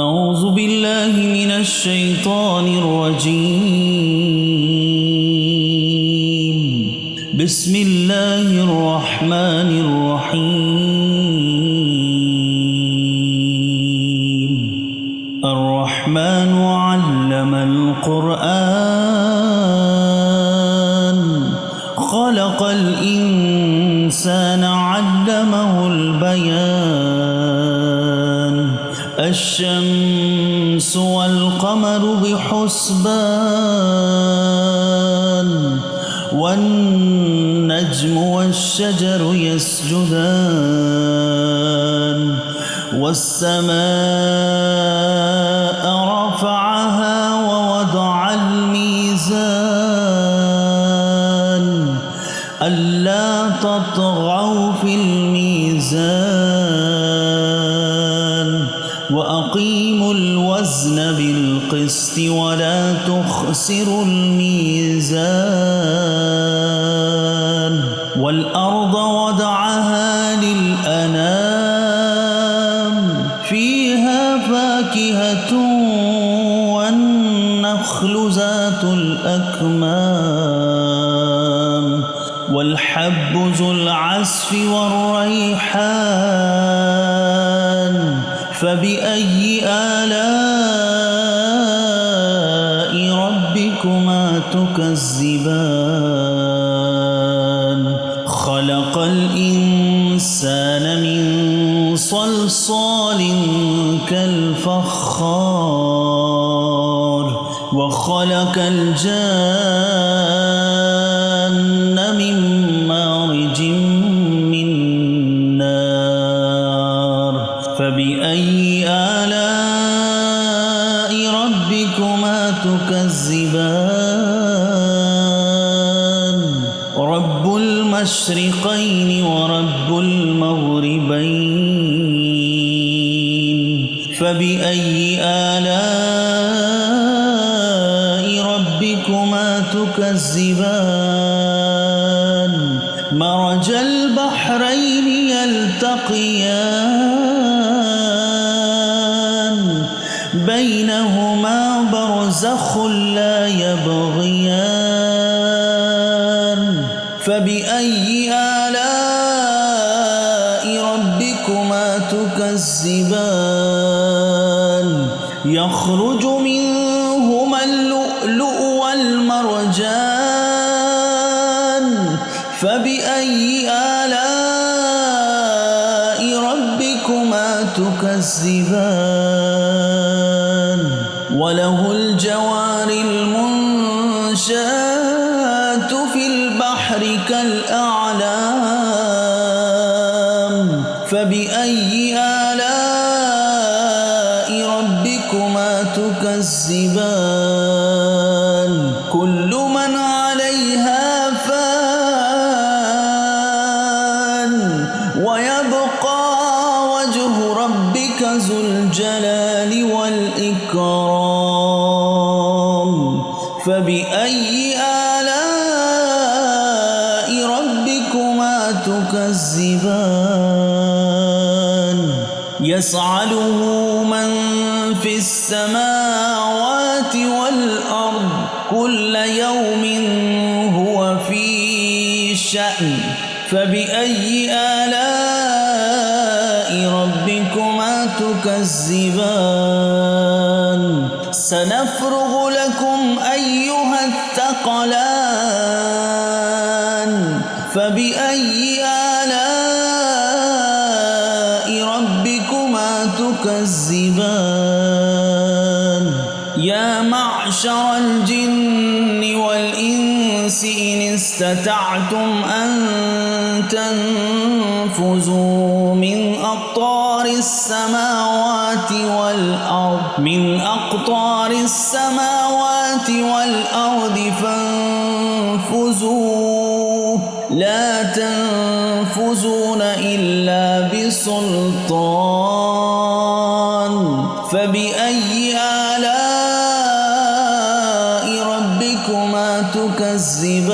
أعوذ بالله من الشيطان الرجيم. بسم الله الرحمن الرحيم. الرحمن علم القرآن خلق الإنسان علمه البيان. الشمس والقمر بحسبان والنجم والشجر يسجدان والسماء رفعها ووضع الميزان ألا تطغوا في الميزان وأقيموا الوزن بالقسط ولا تخسروا الميزان. والأرض وضعها للأنام فيها فاكهة والنخل ذات الأكمام والحب ذو العصف والريحان. فبأي آلاء ربكما تكذبان؟ خلق الإنسان من صلصال كالفخار وخلق الجان من مارج من نار. فبأي آلاء ربكما تكذبان؟ رب المشرقين ورب المغربين. فبأي آلاء ربكما تكذبان؟ مرج البحرين يلتقيان بينهما برزخ لا يبغيان. فبأي آلاء ربكما تكذبان؟ يخرج منهما اللؤلؤ والمرجان. فبأي آلاء ربكما تكذبان؟ وله الجوار المنشآت في البحر كالأعلام. فبأي آلاء ربكما تكذبان؟ كل من عليها فان ويبقى وجه ربك ذو الجلال والإكرام. فبأي آلاء ربكما تكذبان؟ يسأله من في السماوات والأرض كل يوم هو في شأن. فبأي آلاء ربكما تكذبان؟ سنفرغ لكم أيها الثقلان. فبأي آلاء ربكما تكذبان؟ يا معشر الجن والإنس إن استطعتم أن تنفذوا من أقطار السماوات والأرض فانفذوا لا تنفذون إلا بسلطان. فبأي آلاء ربكما تكذبان؟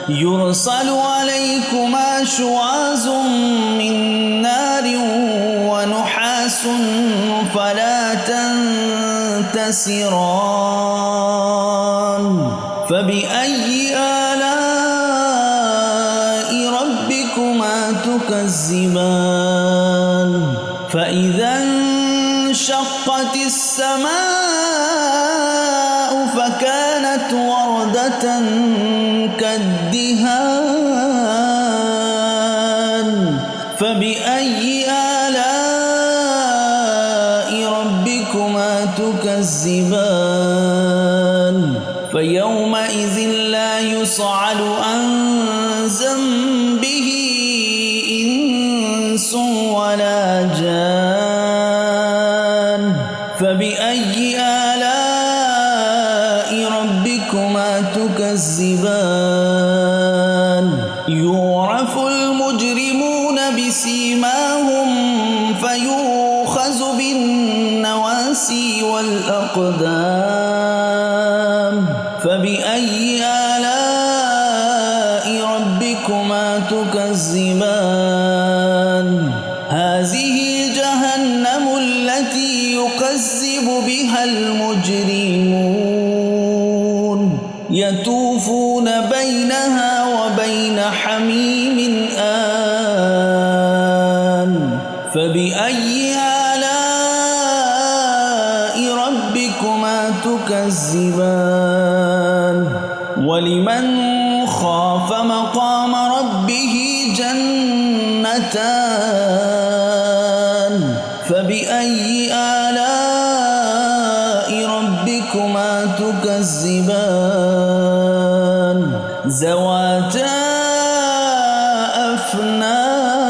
يرسل عليكما شواظ من نار ونحاس فلا تنتصران فبأي آلاء ربكما تكذبان فإذا انشقت السماء فكانت وردة كالدهان فبأي آلاء ربكما تكذبان فيومئذ لا يصعد عن ذنبه إنس ولا جان فبأي آلاء ربكما تكذبان يعرف المجرمون بسيماهم فيؤخذ بالنواسي والأقدام فبأي آلاء ربكما تكذبان هذه جهنم التي يكذب بها المجرمون يطوفون بينها وبين حميم آن فبأي آلاء ربكما تكذبان ولمن خاف مقام ربه جنتان فبأي آلاء ربكما تكذبان ذواتا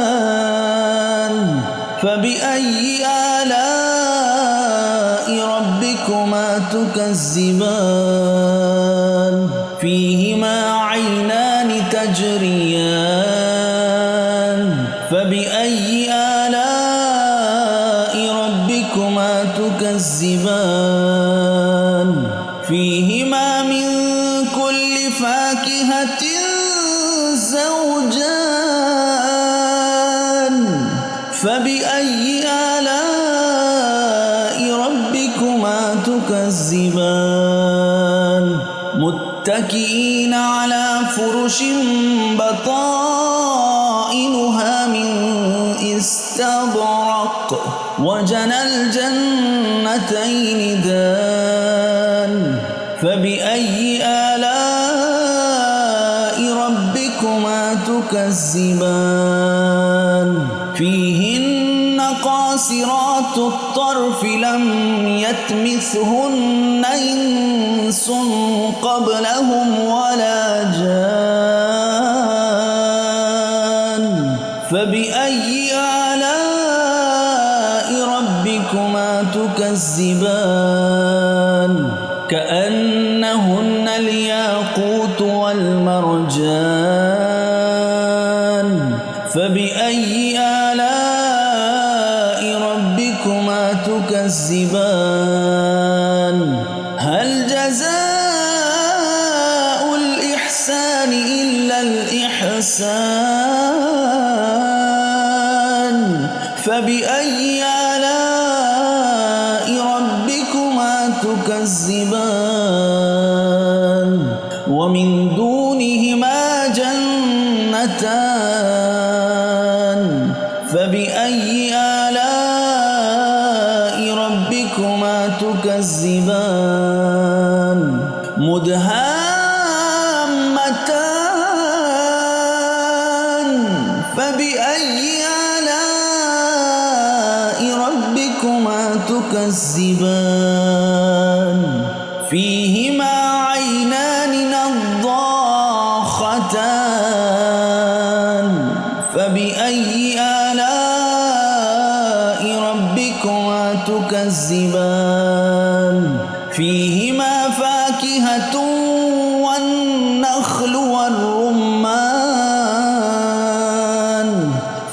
أفنان فبأي آلاء ربكما تكذبان فيهما عينان تجريان فبأي آلاء ربكما تكذبان فيهما من كل فاكهة زوجان فبأي آلاء ربكما تكذبان متكئين على فرش بطائنها من استبرق وجنى الجنتين دان فبأي آلاء ربكما تكذبان فيهن قاصرات الطرف لم يطمثهن إنس قبلهم ولا جان فبأي آلاء ربكما تكذبان كأنهن الياقوت والمرجان فبأي آلاء ربكما تكذبان هل جزاء الإحسان إلا الإحسان فبأي آلاء ربكما تكذبان ومن دونهما جنتان فبأي آلاء ربكما تكذبان مدهامتان فبأي آلاء ربكما تكذبان فيهما عينان نضاختان فبأي آلاء ربكما تكذبان فيهما فاكهة والنخل والرمان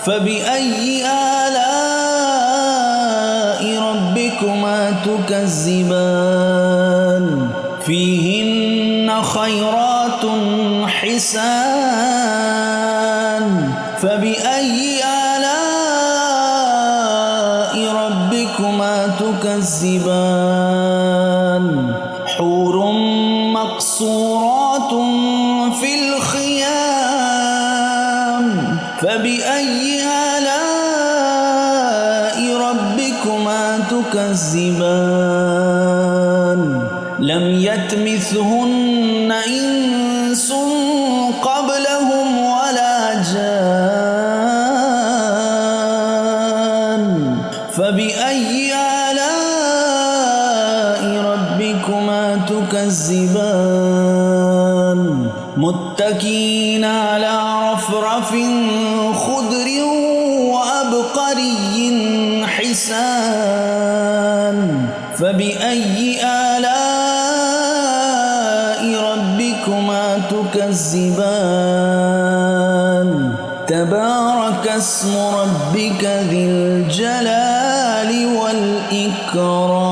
فبأي آلاء ربكما تكذبان فيهن خيرات حسان فبأي آلاء ربكما ربكما تكذبان حور مقصورات في الخيام فبأي آلاء ربكما تكذبان لم يطمثهن إنس قبلهم ولا جان فبأي آلاء ربكما تكذبان متكئين على رفرف خضر وعبقري حسان فبأي آلاء ربكما تكذبان تبارك اسم ربك ذي الجلال والإكرام